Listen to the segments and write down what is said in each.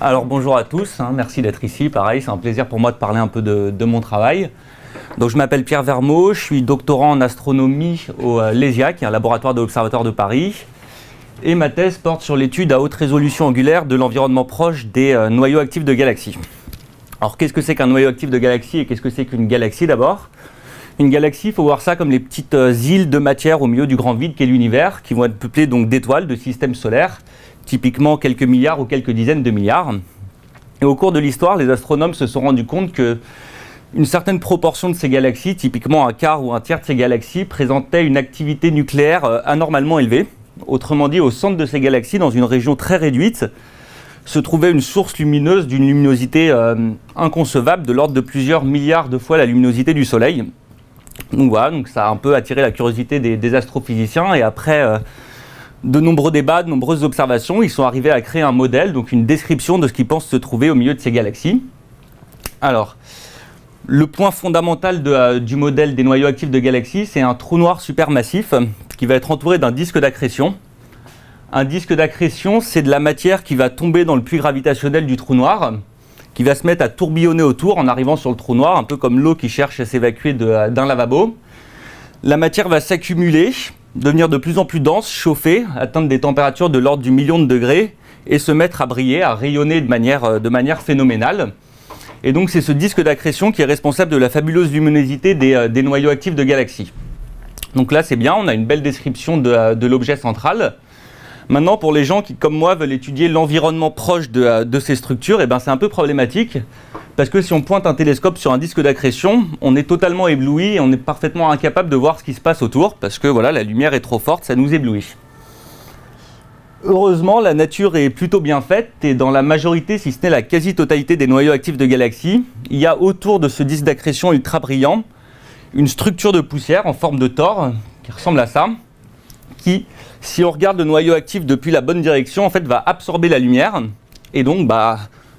Alors bonjour à tous, merci d'être ici. Pareil, c'est un plaisir pour moi de parler un peu de mon travail. Donc, je m'appelle Pierre Vermeau, je suis doctorant en astronomie au LESIA, qui est un laboratoire de l'Observatoire de Paris. Et ma thèse porte sur l'étude à haute résolution angulaire de l'environnement proche des noyaux actifs de galaxies. Alors qu'est-ce que c'est qu'un noyau actif de galaxie et qu'est-ce que c'est qu'une galaxie d'abord? Une galaxie, il faut voir ça comme les petites îles de matière au milieu du grand vide qu'est l'univers, qui vont être peuplées donc d'étoiles, de systèmes solaires, typiquement quelques milliards ou quelques dizaines de milliards. Et au cours de l'histoire, les astronomes se sont rendus compte que une certaine proportion de ces galaxies, typiquement un quart ou un tiers de ces galaxies, présentaient une activité nucléaire anormalement élevée. Autrement dit, au centre de ces galaxies, dans une région très réduite, se trouvait une source lumineuse d'une luminosité inconcevable, de l'ordre de plusieurs milliards de fois la luminosité du Soleil. Donc voilà, donc ça a un peu attiré la curiosité des astrophysiciens, et après de nombreux débats, de nombreuses observations, ils sont arrivés à créer un modèle, donc une description de ce qu'ils pensent se trouver au milieu de ces galaxies. Alors, le point fondamental du modèle des noyaux actifs de galaxies, c'est un trou noir supermassif qui va être entouré d'un disque d'accrétion. Un disque d'accrétion, c'est de la matière qui va tomber dans le puits gravitationnel du trou noir, qui va se mettre à tourbillonner autour en arrivant sur le trou noir, un peu comme l'eau qui cherche à s'évacuer d'un lavabo. La matière va s'accumuler, devenir de plus en plus dense, chauffer, atteindre des températures de l'ordre du million de degrés et se mettre à briller, à rayonner de manière phénoménale. Et donc c'est ce disque d'accrétion qui est responsable de la fabuleuse luminosité des noyaux actifs de galaxies. Donc là c'est bien, on a une belle description de l'objet central. Maintenant pour les gens qui comme moi veulent étudier l'environnement proche de ces structures, et ben, c'est un peu problématique. Parce que si on pointe un télescope sur un disque d'accrétion, on est totalement ébloui et on est parfaitement incapable de voir ce qui se passe autour. Parce que voilà, la lumière est trop forte, ça nous éblouit. Heureusement, la nature est plutôt bien faite et dans la majorité, si ce n'est la quasi-totalité des noyaux actifs de galaxies, il y a autour de ce disque d'accrétion ultra brillant une structure de poussière en forme de tore qui ressemble à ça, qui, si on regarde le noyau actif depuis la bonne direction, en fait, va absorber la lumière et donc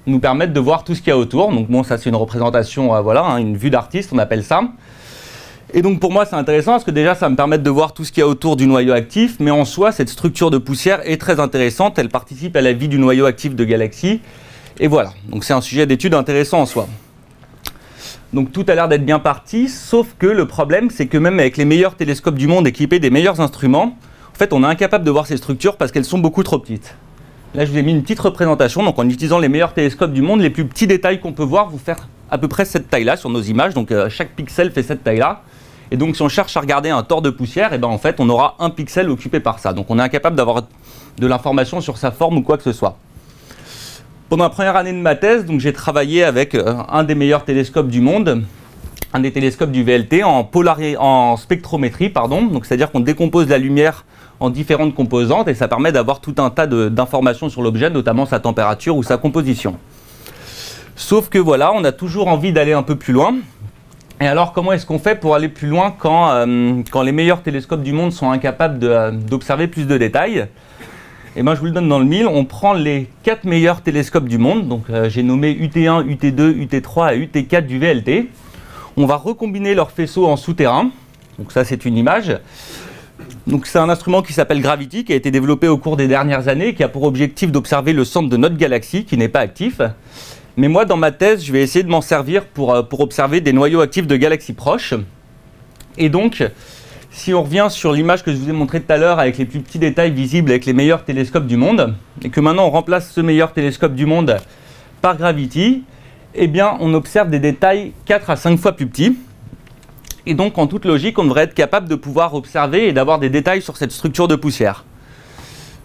nous permettre de voir tout ce qu'il y a autour. Donc bon, ça c'est une représentation, voilà, une vue d'artiste, on appelle ça. Et donc pour moi c'est intéressant parce que déjà ça me permet de voir tout ce qu'il y a autour du noyau actif, mais en soi cette structure de poussière est très intéressante, elle participe à la vie du noyau actif de galaxies, et voilà, donc c'est un sujet d'étude intéressant en soi. Donc tout a l'air d'être bien parti, sauf que le problème c'est que même avec les meilleurs télescopes du monde équipés des meilleurs instruments, en fait on est incapable de voir ces structures parce qu'elles sont beaucoup trop petites. Là je vous ai mis une petite représentation, donc en utilisant les meilleurs télescopes du monde, les plus petits détails qu'on peut voir vous faire à peu près cette taille-là sur nos images, donc chaque pixel fait cette taille-là. Et donc si on cherche à regarder un tore de poussière, et ben en fait on aura un pixel occupé par ça. Donc on est incapable d'avoir de l'information sur sa forme ou quoi que ce soit. Pendant la première année de ma thèse, j'ai travaillé avec un des meilleurs télescopes du monde, un des télescopes du VLT en spectrométrie, donc c'est-à-dire qu'on décompose la lumière en différentes composantes et ça permet d'avoir tout un tas d'informations sur l'objet, notamment sa température ou sa composition. Sauf que voilà, on a toujours envie d'aller un peu plus loin. Et alors, comment est-ce qu'on fait pour aller plus loin quand les meilleurs télescopes du monde sont incapables d'observer plus de détails? Et ben, je vous le donne dans le mille. On prend les 4 meilleurs télescopes du monde. Donc, j'ai nommé UT1, UT2, UT3 et UT4 du VLT. On va recombiner leurs faisceaux en souterrain. Donc, ça, c'est une image. Donc, c'est un instrument qui s'appelle Gravity, qui a été développé au cours des dernières années, qui a pour objectif d'observer le centre de notre galaxie, qui n'est pas actif. Mais moi, dans ma thèse, je vais essayer de m'en servir pour observer des noyaux actifs de galaxies proches. Et donc, si on revient sur l'image que je vous ai montrée tout à l'heure avec les plus petits détails visibles avec les meilleurs télescopes du monde, et que maintenant on remplace ce meilleur télescope du monde par Gravity, eh bien, on observe des détails 4 à 5 fois plus petits. Et donc, en toute logique, on devrait être capable de pouvoir observer et d'avoir des détails sur cette structure de poussière.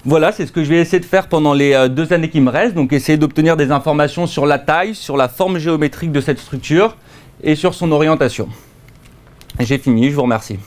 Voilà, c'est ce que je vais essayer de faire pendant les 2 années qui me restent. Donc essayer d'obtenir des informations sur la taille, sur la forme géométrique de cette structure et sur son orientation. Et j'ai fini, je vous remercie.